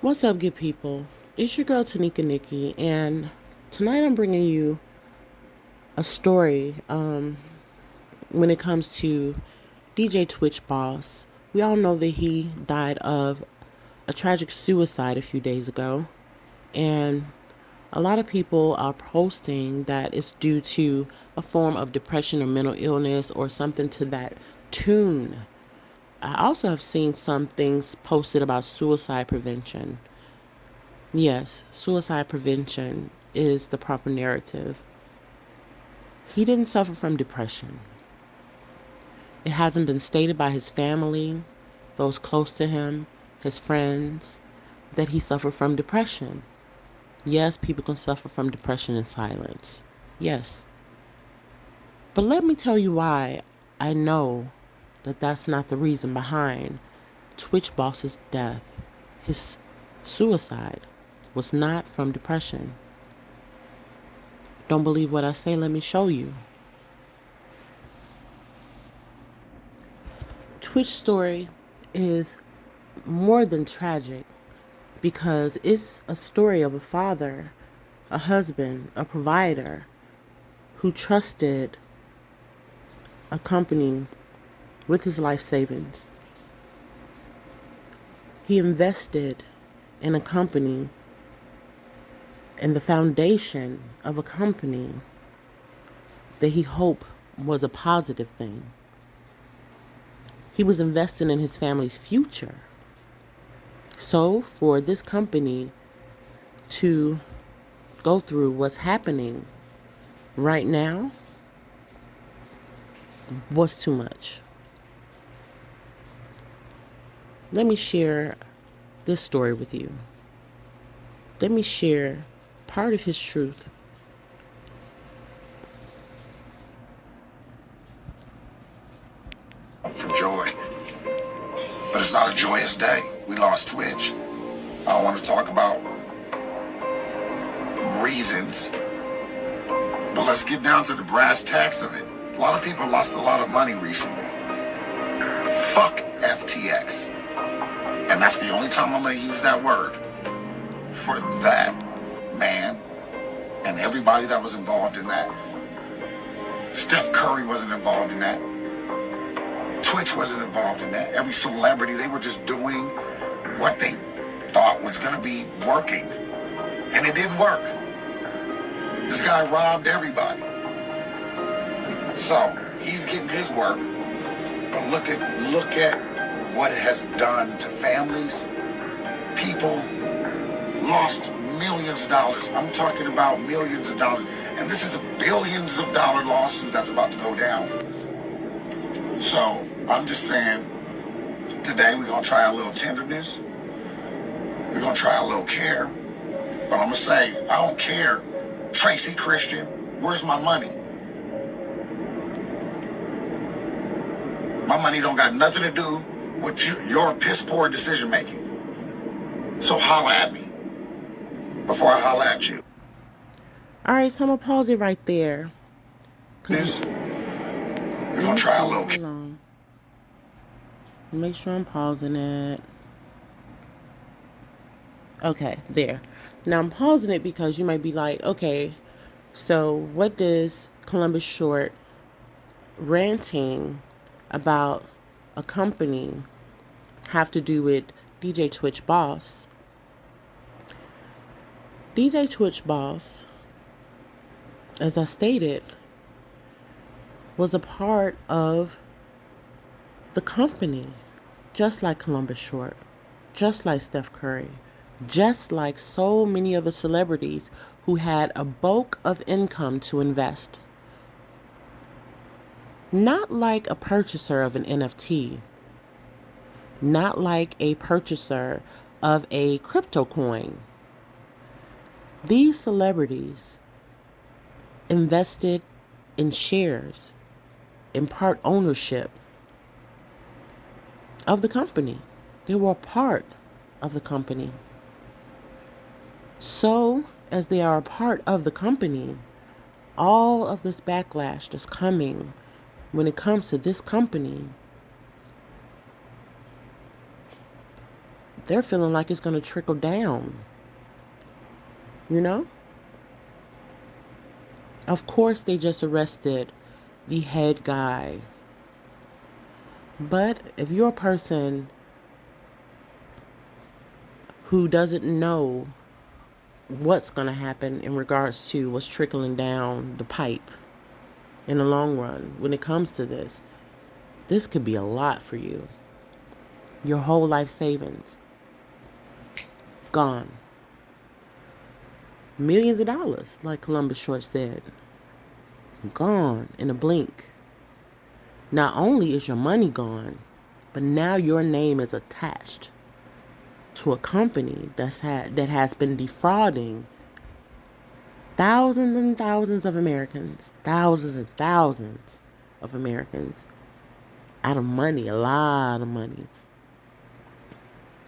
What's up, good people? It's your girl Tanika Nikki, and tonight I'm bringing you a story. When it comes to DJ Twitch Boss, we all know that he died of a tragic suicide a few days ago, and a lot of people are posting that it's due to a form of depression or mental illness or something to that tune. I also have seen some things posted about suicide prevention. Yes, suicide prevention is the proper narrative. He didn't suffer from depression. It hasn't been stated by his family, those close to him, his friends, that he suffered from depression. Yes, people can suffer from depression in silence. Yes. But let me tell you why I know that that's not the reason behind Twitch Boss's death. His suicide was not from depression. Don't believe what I say? Let me show you. Twitch story is more than tragic because it's a story of a father, a husband, a provider who trusted a company with his life savings. He invested in a company and the foundation of a company that he hoped was a positive thing. He was investing in his family's future. So for this company to go through what's happening right now was too much. Let me share this story with you. Let me share part of his truth. For joy, but it's not a joyous day. We lost Twitch. I don't want to talk about reasons, but let's get down to the brass tacks of it. A lot of people lost a lot of money recently. Fuck FTX. And that's the only time I'm going to use that word for that man and everybody that was involved in that. Steph Curry wasn't involved in that. Twitch wasn't involved in that. Every celebrity, they were just doing what they thought was going to be working. And it didn't work. This guy robbed everybody. So he's getting his work. But look at what it has done to families. People lost millions of dollars. I'm talking about millions of dollars. And this is a billions of dollar lawsuit that's about to go down. So I'm just saying, today we're going to try a little tenderness. We're going to try a little care. But I'm going to say, I don't care. Tracy Christian, where's my money? My money don't got nothing to do with your piss poor decision making. So holla at me before I holla at you. All right, so I'm going to pause it right there. We're going to try a little care. Make sure I'm pausing it. Okay, there. Now I'm pausing it because you might be like, okay, so what does Columbus Short ranting about a company have to do with DJ Twitch Boss? DJ Twitch Boss, as I stated, was a part of the company, just like Columbus Short, just like Steph Curry, just like so many other celebrities who had a bulk of income to invest. Not like a purchaser of an NFT, not like a purchaser of a crypto coin. These celebrities invested in shares, in part ownership of the company. They were a part of the company. So, as they are a part of the company, all of this backlash that's coming when it comes to this company, they're feeling like it's going to trickle down, you know? Of course, they just arrested the head guy. But if you're a person who doesn't know what's going to happen in regards to what's trickling down the pipe in the long run when it comes to this could be a lot for you. Your whole life savings gone. Millions of dollars, like Columbus Short said, gone in a blink. Not only is your money gone, but now your name is attached to a company that has been defrauding thousands and thousands of Americans, thousands and thousands of Americans out of money, a lot of money.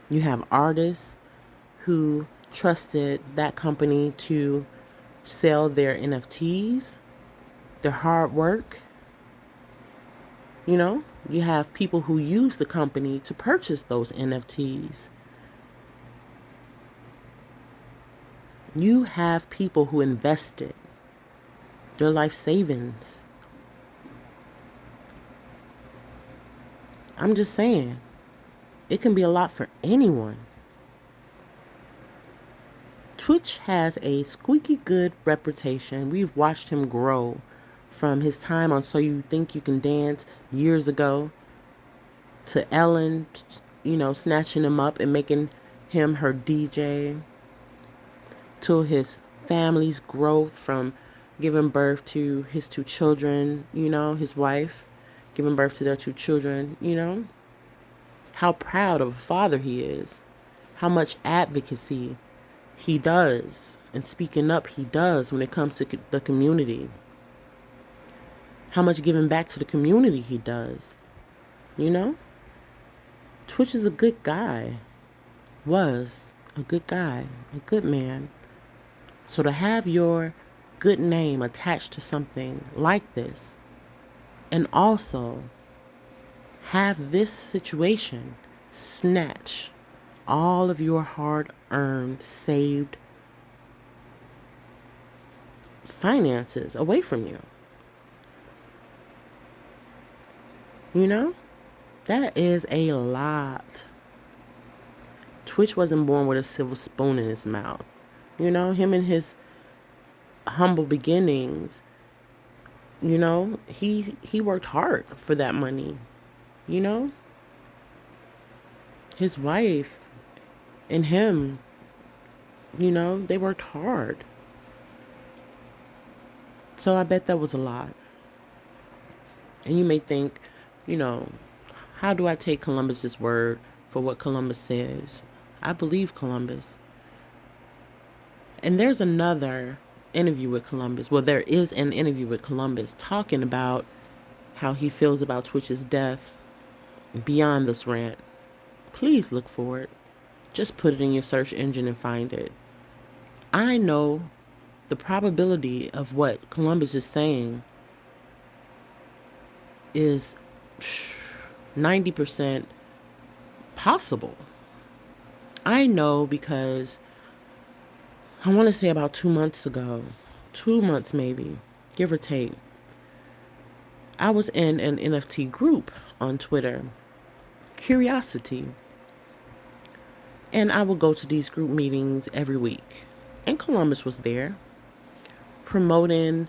You have artists who trusted that company to sell their NFTs, their hard work. You know, you have people who use the company to purchase those NFTs. You have people who invested their life savings. I'm just saying, it can be a lot for anyone. Twitch has a squeaky good reputation. We've watched him grow from his time on So You Think You Can Dance years ago to Ellen, snatching him up and making him her DJ, to his family's growth from giving birth to his two children, his wife giving birth to their two children, how proud of a father he is, how much advocacy he does and speaking up he does when it comes to the community, how much giving back to the community he does. Twitch is a good guy, was a good guy, a good man. So to have your good name attached to something like this, and also have this situation snatch all of your hard-earned, saved finances away from you. That is a lot. Twitch wasn't born with a silver spoon in his mouth. Him and his humble beginnings, he worked hard for that money. His wife and him, they worked hard. So I bet that was a lot. And you may think, how do I take Columbus's word for what Columbus says? I believe Columbus. And there's another interview with Columbus. Well, there is an interview with Columbus talking about how he feels about Twitch's death beyond this rant. Please look for it. Just put it in your search engine and find it. I know the probability of what Columbus is saying is 90% possible. I know because I want to say about 2 months ago, 2 months maybe, give or take, I was in an NFT group on Twitter, Curiosity. And I would go to these group meetings every week. And Columbus was there promoting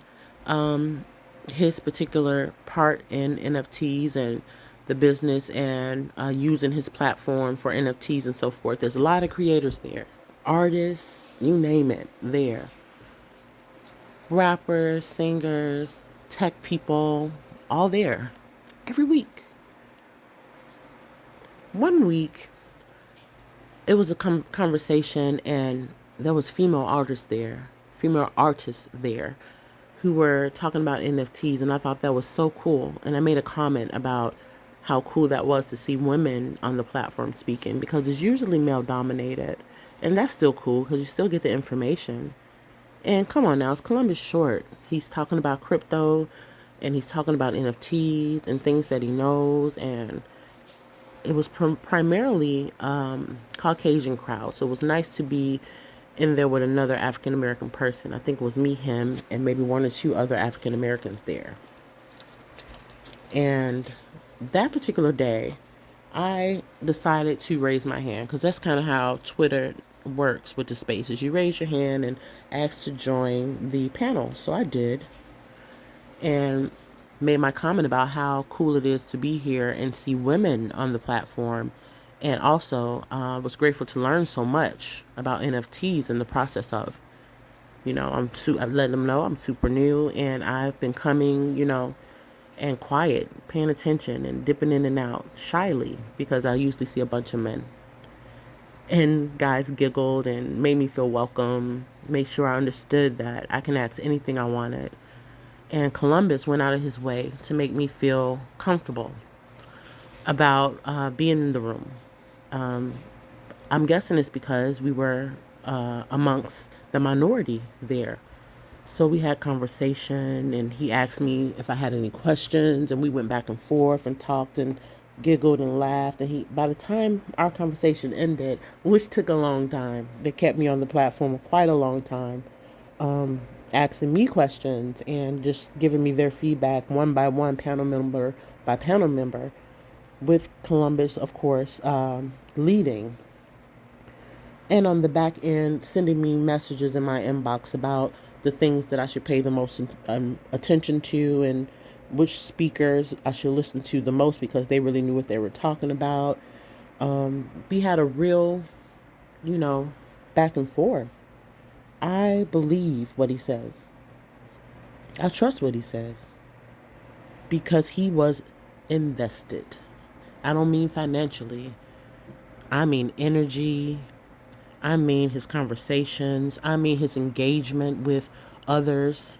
his particular part in NFTs and the business and using his platform for NFTs and so forth. There's a lot of creators there. Artists, you name it, there. Rappers, singers, tech people, all there. Every week. One week, it was a conversation and there was female artists there who were talking about NFTs, and I thought that was so cool. And I made a comment about how cool that was to see women on the platform speaking, because it's usually male dominated. And that's still cool because you still get the information. And come on now, it's Columbus Short. He's talking about crypto and he's talking about NFTs and things that he knows. And it was primarily Caucasian crowd. So it was nice to be in there with another African American person. I think it was me, him, and maybe one or two other African Americans there. And that particular day, I decided to raise my hand because that's kind of how Twitter works with the spaces. You raise your hand and ask to join the panel. So I did, and made my comment about how cool it is to be here and see women on the platform. And also was grateful to learn so much about NFTs in the process of. I've let them know I'm super new and I've been coming, and quiet, paying attention and dipping in and out shyly because I usually see a bunch of men. And guys giggled and made me feel welcome, made sure I understood that I can ask anything I wanted. And Columbus went out of his way to make me feel comfortable about being in the room. I'm guessing it's because we were amongst the minority there. So we had conversation, and he asked me if I had any questions, and we went back and forth and talked and giggled and laughed. And by the time our conversation ended, which took a long time, they kept me on the platform quite a long time, asking me questions and just giving me their feedback one by one, panel member by panel member, with Columbus, of course, leading. And on the back end, sending me messages in my inbox about the things that I should pay the most attention to and which speakers I should listen to the most because they really knew what they were talking about. We had a real, back and forth. I believe what he says. I trust what he says because he was invested. I don't mean financially. I mean energy. I mean his conversations. I mean his engagement with others.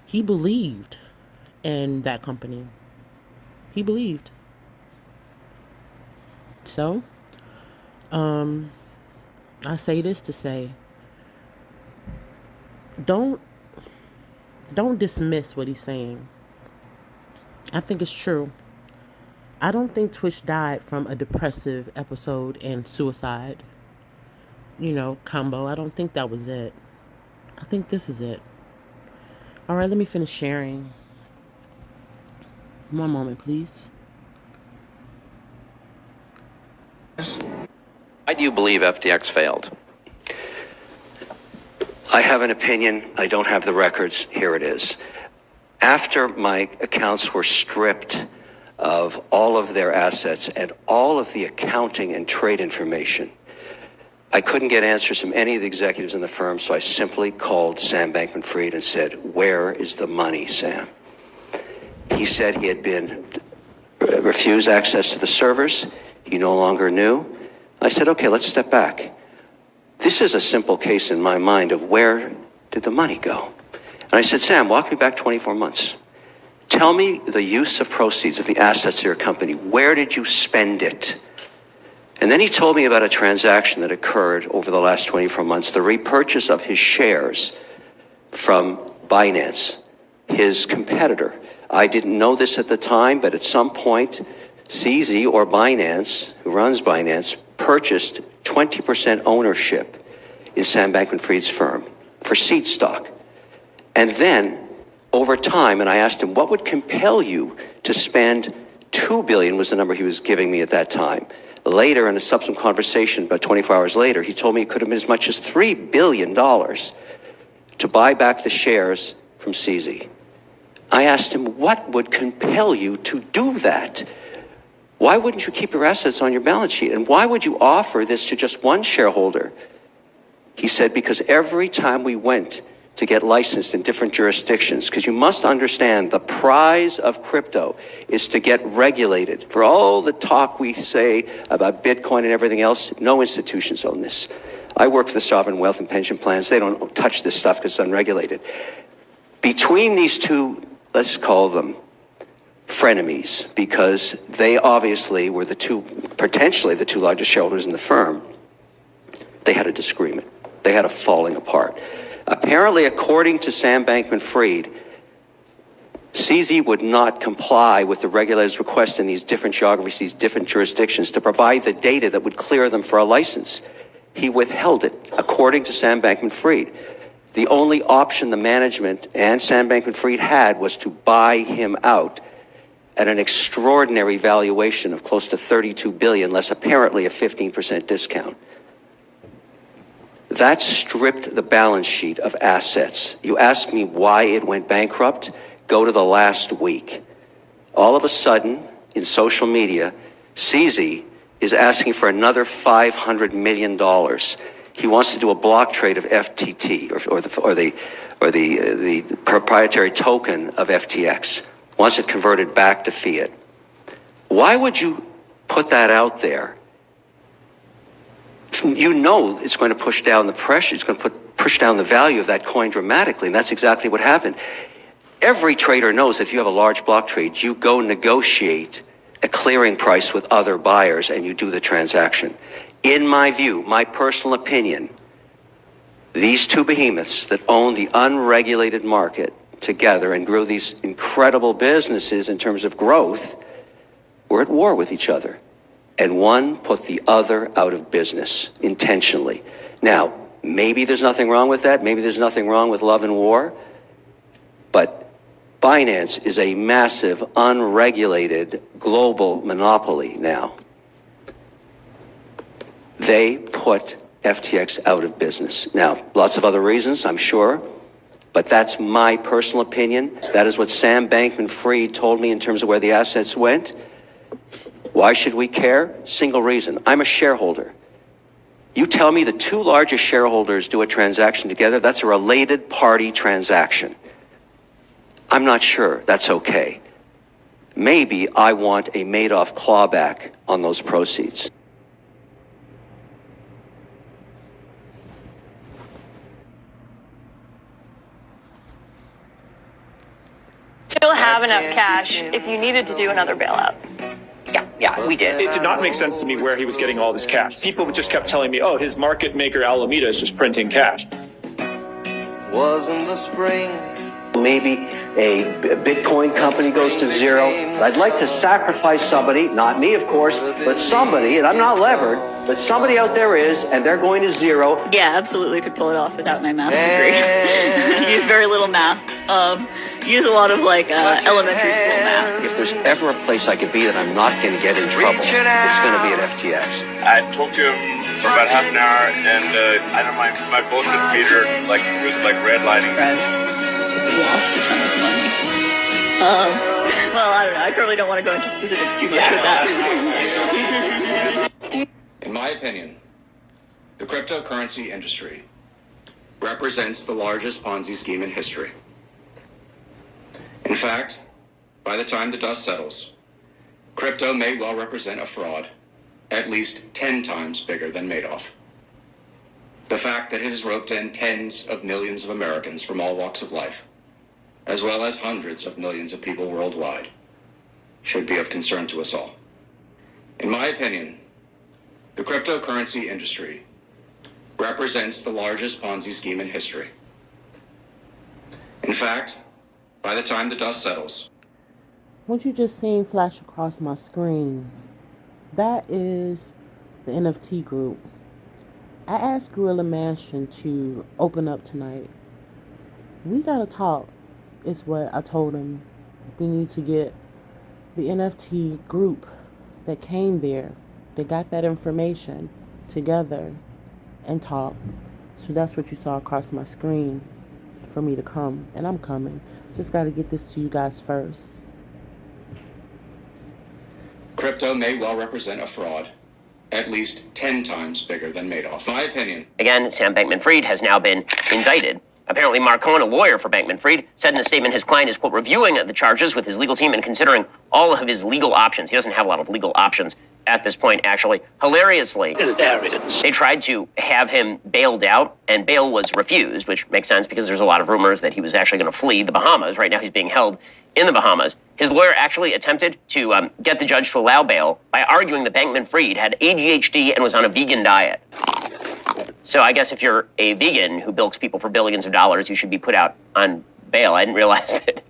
He believed in that company. He believed. So, I say this to say, don't dismiss what he's saying. I think it's true. I don't think Twitch died from a depressive episode and suicide, combo. I don't think that was it. I think this is it. All right, let me finish sharing. One moment, please. Why do you believe FTX failed? I have an opinion. I don't have the records. Here it is. After my accounts were stripped of all of their assets and all of the accounting and trade information, I couldn't get answers from any of the executives in the firm, so I simply called Sam Bankman-Fried and said, "Where is the money, Sam?" He said he had been refused access to the servers. He no longer knew. I said, okay, let's step back. This is a simple case in my mind of where did the money go? And I said, Sam, walk me back 24 months. Tell me the use of proceeds of the assets of your company. Where did you spend it? And then he told me about a transaction that occurred over the last 24 months, the repurchase of his shares from Binance, his competitor. I didn't know this at the time, but at some point, CZ or Binance, who runs Binance, purchased 20% ownership in Sam Bankman-Fried's firm for seed stock. And then, over time, and I asked him, what would compel you to spend $2 billion was the number he was giving me at that time. Later, in a subsequent conversation, about 24 hours later, he told me it could have been as much as $3 billion to buy back the shares from CZ. I asked him, what would compel you to do that? Why wouldn't you keep your assets on your balance sheet? And why would you offer this to just one shareholder? He said, because every time we went to get licensed in different jurisdictions, because you must understand the prize of crypto is to get regulated. For all the talk we say about Bitcoin and everything else, no institutions own this. I work for the sovereign wealth and pension plans. They don't touch this stuff because it's unregulated. Between these two, let's call them frenemies, because they obviously were potentially the two largest shareholders in the firm, they had a disagreement. They had a falling apart. Apparently, according to Sam Bankman-Fried, CZ would not comply with the regulators' request in these different geographies, these different jurisdictions, to provide the data that would clear them for a license. He withheld it, according to Sam Bankman-Fried. The only option the management and Sam Bankman-Fried had was to buy him out at an extraordinary valuation of close to $32 billion, less apparently a 15% discount. That stripped the balance sheet of assets. You ask me why it went bankrupt? Go to the last week. All of a sudden, in social media, CZ is asking for another $500 million. He wants to do a block trade of FTT, or the proprietary token of FTX. Wants it converted back to fiat. Why would you put that out there? You know it's going to push down the pressure. It's going to push down the value of that coin dramatically, and that's exactly what happened. Every trader knows that if you have a large block trade, you go negotiate a clearing price with other buyers and you do the transaction. In my view, my personal opinion, these two behemoths that own the unregulated market together and grew these incredible businesses in terms of growth were at war with each other. And one put the other out of business intentionally. Now, maybe there's nothing wrong with that. Maybe there's nothing wrong with love and war. But Binance is a massive, unregulated global monopoly now. They put FTX out of business. Now, lots of other reasons, I'm sure, but that's my personal opinion. That is what Sam Bankman-Fried told me in terms of where the assets went. Why should we care? Single reason. I'm a shareholder. You tell me the two largest shareholders do a transaction together, that's a related party transaction. I'm not sure that's okay. Maybe I want a Madoff clawback on those proceeds. Still have enough cash if you needed to do another bailout. Yeah, we did. It did not make sense to me where he was getting all this cash. People just kept telling me, oh, his market maker Alameda is just printing cash. Was in the spring. Maybe a Bitcoin company goes to zero. I'd like to sacrifice somebody, not me, of course, but somebody, and I'm not levered, but somebody out there is, and they're going to zero. Yeah, absolutely could pull it off without my math degree. Use very little math. Use a lot of elementary school math. If there's ever a place I could be that I'm not going to get in trouble, it's going to be at FTX. I talked to him for about half an hour, and I know my bullshit Peter he was redlining. Lost a ton of money. Well, I don't know. I probably don't want to go into specifics too much with that. In my opinion, the cryptocurrency industry represents the largest Ponzi scheme in history. In fact, by the time the dust settles, crypto may well represent a fraud at least 10 times bigger than Madoff. The fact that it has roped in tens of millions of Americans from all walks of life, as well as hundreds of millions of people worldwide, should be of concern to us all. In my opinion, the cryptocurrency industry represents the largest Ponzi scheme in history. In fact, by the time the dust settles, What you just seen flash across my screen, that is the NFT group. I asked Gorilla Mansion to open up tonight. We gotta talk, is what I told him. We need to get the NFT group that came there, that got that information together and talk. So that's what you saw across my screen for me to come, and I'm coming. Just gotta get this to you guys first. crypto may well represent a fraud at least 10 times bigger than Madoff. My opinion. Again, Sam Bankman-Fried has now been indicted. Apparently, Mark Cohen, a lawyer for Bankman-Fried, said in a statement his client is, quote, reviewing the charges with his legal team and considering all of his legal options. He doesn't have a lot of legal options at this point, actually. Hilariously, they tried to have him bailed out, and bail was refused, which makes sense because there's a lot of rumors that he was actually going to flee the Bahamas. Right now, he's being held in the Bahamas. His lawyer actually attempted to get the judge to allow bail by arguing that Bankman-Fried had ADHD and was on a vegan diet. So I guess if you're a vegan who bilks people for billions of dollars, you should be put out on bail. I didn't realize that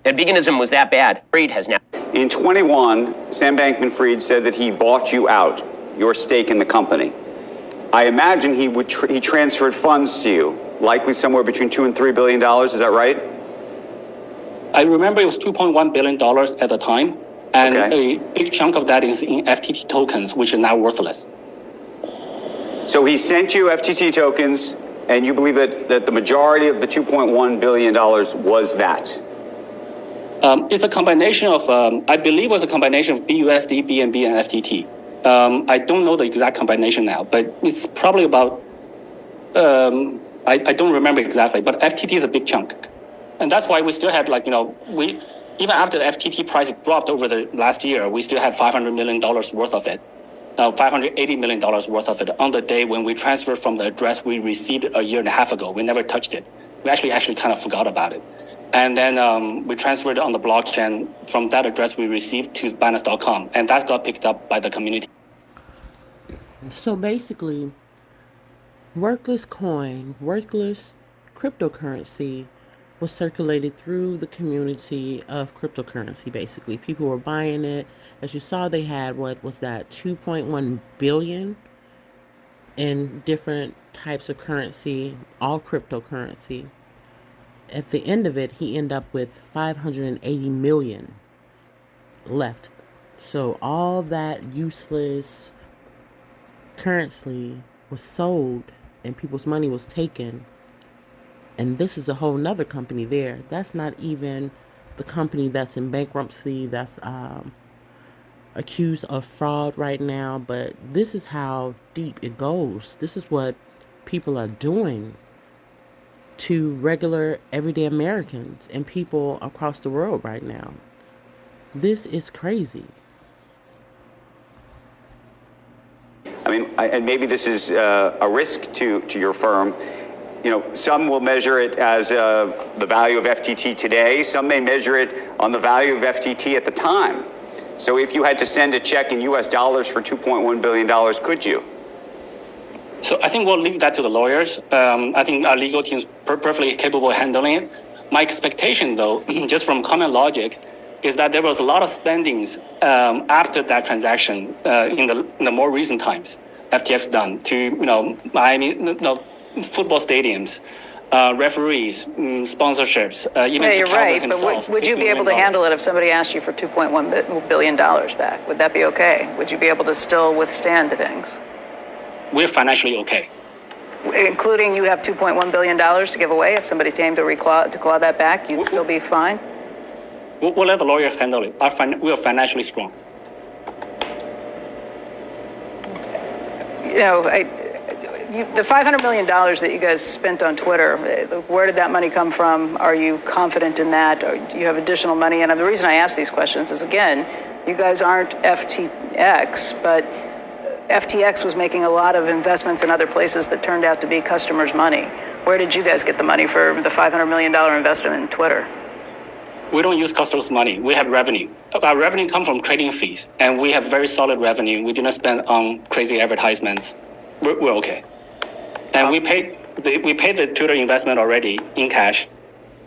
That veganism was that bad. Fried has now. In 21, Sam Bankman-Fried said that he bought you out, your stake in the company. I imagine he transferred funds to you, likely somewhere between $2 and $3 billion. Is that right? I remember it was $2.1 billion at the time, and a big chunk of that is in FTT tokens, which are now worthless. So he sent you FTT tokens, and you believe that the majority of the $2.1 billion was that? It's a combination of, I believe it was a combination of BUSD, BNB, and FTT. I don't know the exact combination now, but it's probably about, I don't remember exactly, but FTT is a big chunk. And that's why we still had even after the FTT price dropped over the last year, we still had $500 million worth of it. $580 million worth of it on the day when we transferred from the address we received a year and a half ago. We never touched it. We actually kind of forgot about it. And then we transferred it on the blockchain from that address we received to Binance.com. And that got picked up by the community. So basically, worthless cryptocurrency was circulated through the community of cryptocurrency, basically. People were buying it. As you saw, they had, what was that, 2.1 billion in different types of currency, all cryptocurrency. At the end of it, he ended up with 580 million left. So all that useless currency was sold and people's money was taken. And this is a whole nother company there. That's not even the company that's in bankruptcy, that's accused of fraud right now. But this is how deep it goes. This is what people are doing to regular, everyday Americans and people across the world right now. This is crazy. I mean, and maybe this is a risk to your firm. You know, some will measure it as the value of FTT today. Some may measure it on the value of FTT at the time. So if you had to send a check in US dollars for $2.1 billion, could you? So I think we'll leave that to the lawyers. I think our legal team is perfectly capable of handling it. My expectation, though, just from common logic, is that there was a lot of spendings after that transaction in the more recent times. FTX done to football stadiums, referees, sponsorships, even to you're Calvin right, himself. but would you be able to handle it if somebody asked you for $2.1 billion back? Would that be okay? Would you be able to still withstand things? We're financially okay. Including you have $2.1 billion to give away. If somebody came to claw that back, you'd still be fine? We'll let the lawyers handle it. We are financially strong. You know, the $500 million that you guys spent on Twitter, where did that money come from? Are you confident in that? Or do you have additional money? And the reason I ask these questions is, again, you guys aren't FTX, but FTX was making a lot of investments in other places that turned out to be customers' money. Where did you guys get the money for the $500 million investment in Twitter? We don't use customers' money. We have revenue. Our revenue comes from trading fees, and we have very solid revenue. We do not spend on crazy advertisements. We're okay. And we paid the Twitter investment already in cash.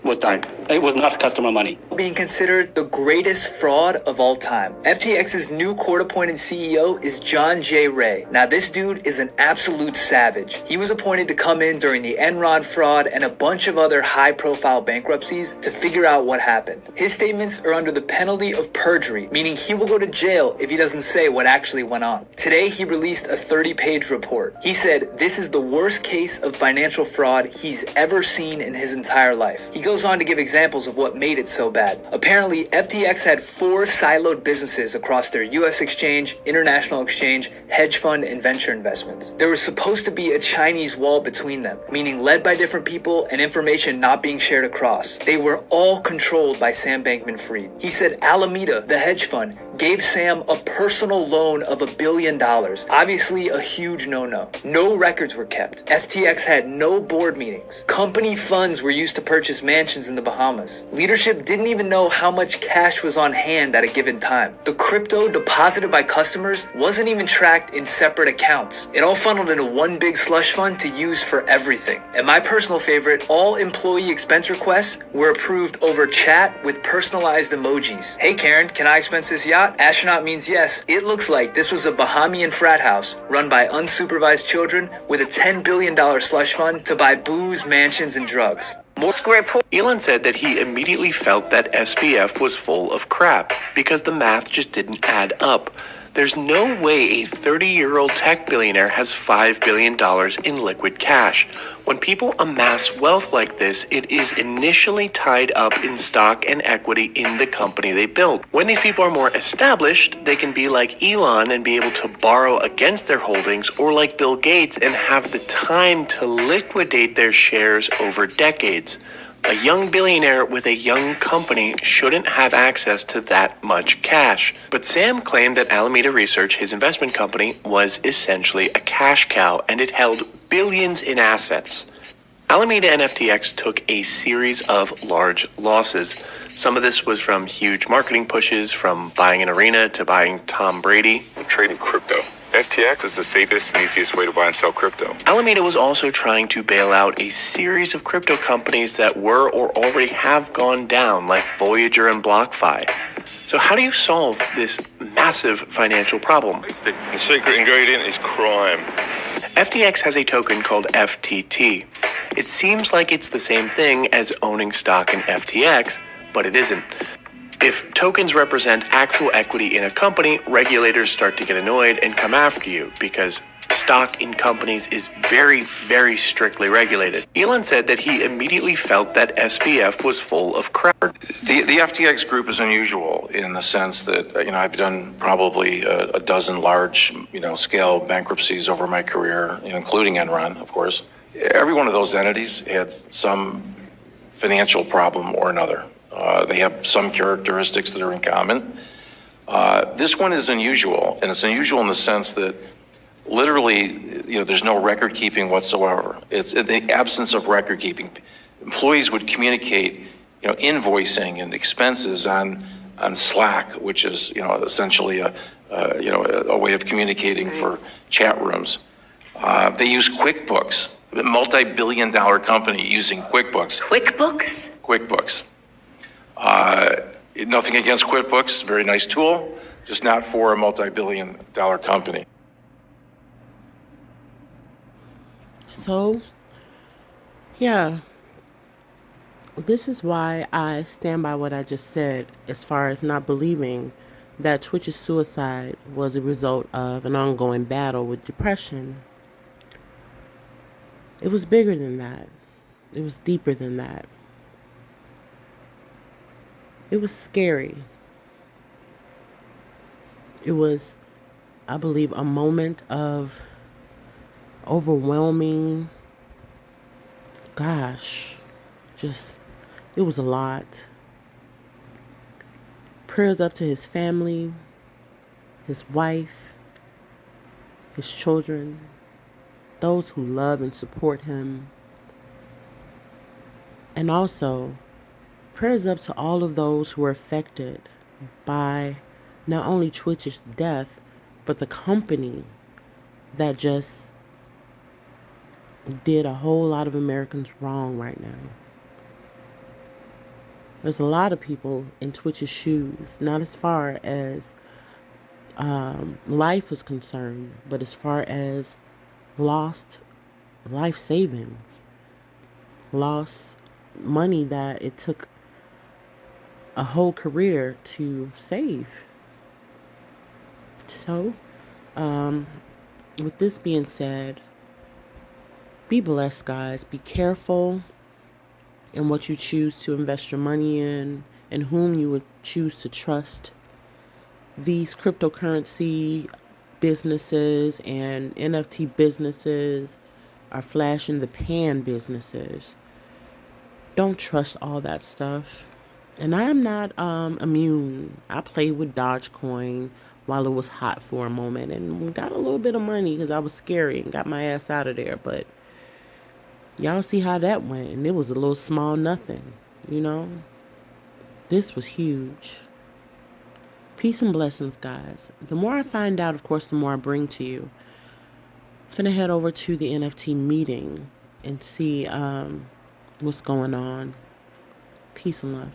Was done. It was not customer money. Being considered the greatest fraud of all time. FTX's new court-appointed CEO is John J. Ray. Now, this dude is an absolute savage. He was appointed to come in during the Enron fraud and a bunch of other high-profile bankruptcies to figure out what happened. His statements are under the penalty of perjury, meaning he will go to jail if he doesn't say what actually went on. Today, he released a 30-page report. He said this is the worst case of financial fraud he's ever seen in his entire life. He goes on to give examples of what made it so bad. Apparently, FTX had 4 siloed businesses across their US exchange, international exchange, hedge fund, and venture investments. There was supposed to be a Chinese wall between them, meaning led by different people and information not being shared across. They were all controlled by Sam Bankman-Fried. He said Alameda, the hedge fund, gave Sam a personal loan of $1 billion. Obviously a huge no-no. No records were kept. FTX had no board meetings. Company funds were used to purchase mansions in the Bahamas. Leadership didn't even know how much cash was on hand at a given time. The crypto deposited by customers wasn't even tracked in separate accounts. It all funneled into one big slush fund to use for everything. And my personal favorite, all employee expense requests were approved over chat with personalized emojis. Hey Karen, can I expense this yacht? Astronaut means yes. It looks like this was a Bahamian frat house run by unsupervised children with a $10 billion slush fund to buy booze, mansions, and drugs. Elon said that he immediately felt that SBF was full of crap because the math just didn't add up. There's no way a 30-year-old tech billionaire has $5 billion in liquid cash. When people amass wealth like this, it is initially tied up in stock and equity in the company they built. When these people are more established, they can be like Elon and be able to borrow against their holdings, or like Bill Gates and have the time to liquidate their shares over decades. A young billionaire with a young company shouldn't have access to that much cash. But Sam claimed that Alameda Research, his investment company, was essentially a cash cow, and it held billions in assets. Alameda and FTX took a series of large losses. Some of this was from huge marketing pushes, from buying an arena to buying Tom Brady. I'm trading crypto. FTX is the safest and easiest way to buy and sell crypto. Alameda was also trying to bail out a series of crypto companies that were or already have gone down, like Voyager and BlockFi. So how do you solve this massive financial problem? The secret ingredient is crime. FTX has a token called FTT. It seems like it's the same thing as owning stock in FTX, but it isn't. If tokens represent actual equity in a company, regulators start to get annoyed and come after you because stock in companies is very, very strictly regulated. Elon said that he immediately felt that SBF was full of crap. The FTX group is unusual in the sense that, I've done probably a dozen large, scale bankruptcies over my career, including Enron, of course. Every one of those entities had some financial problem or another. They have some characteristics that are in common. This one is unusual, and it's unusual in the sense that literally, there's no record keeping whatsoever. It's in the absence of record keeping. Employees would communicate, invoicing and expenses on Slack, which is, essentially a way of communicating for chat rooms. They use QuickBooks, a multi-billion-dollar company using QuickBooks. QuickBooks. Nothing against QuickBooks, very nice tool, just not for a multi-billion-dollar company. So, yeah, this is why I stand by what I just said as far as not believing that Twitch's suicide was a result of an ongoing battle with depression. It was bigger than that. It was deeper than that. It was scary. It was, I believe, a moment of overwhelming, it was a lot. Prayers up to his family, his wife, his children, those who love and support him. And also, prayers up to all of those who were affected by not only Twitch's death, but the company that just did a whole lot of Americans wrong right now. There's a lot of people in Twitch's shoes, not as far as life is concerned, but as far as lost life savings, lost money that it took a whole career to save. So, with this being said, be blessed, guys. Be careful in what you choose to invest your money in and whom you would choose to trust. These cryptocurrency businesses and NFT businesses are flash in the pan businesses. Don't trust all that stuff. And I am not immune. I played with Dogecoin while it was hot for a moment and got a little bit of money because I was scary and got my ass out of there. But y'all see how that went, and it was a little small nothing, you know? This was huge. Peace and blessings, guys. The more I find out, of course, the more I bring to you. I'm finna head over to the NFT meeting and see what's going on. Peace and love.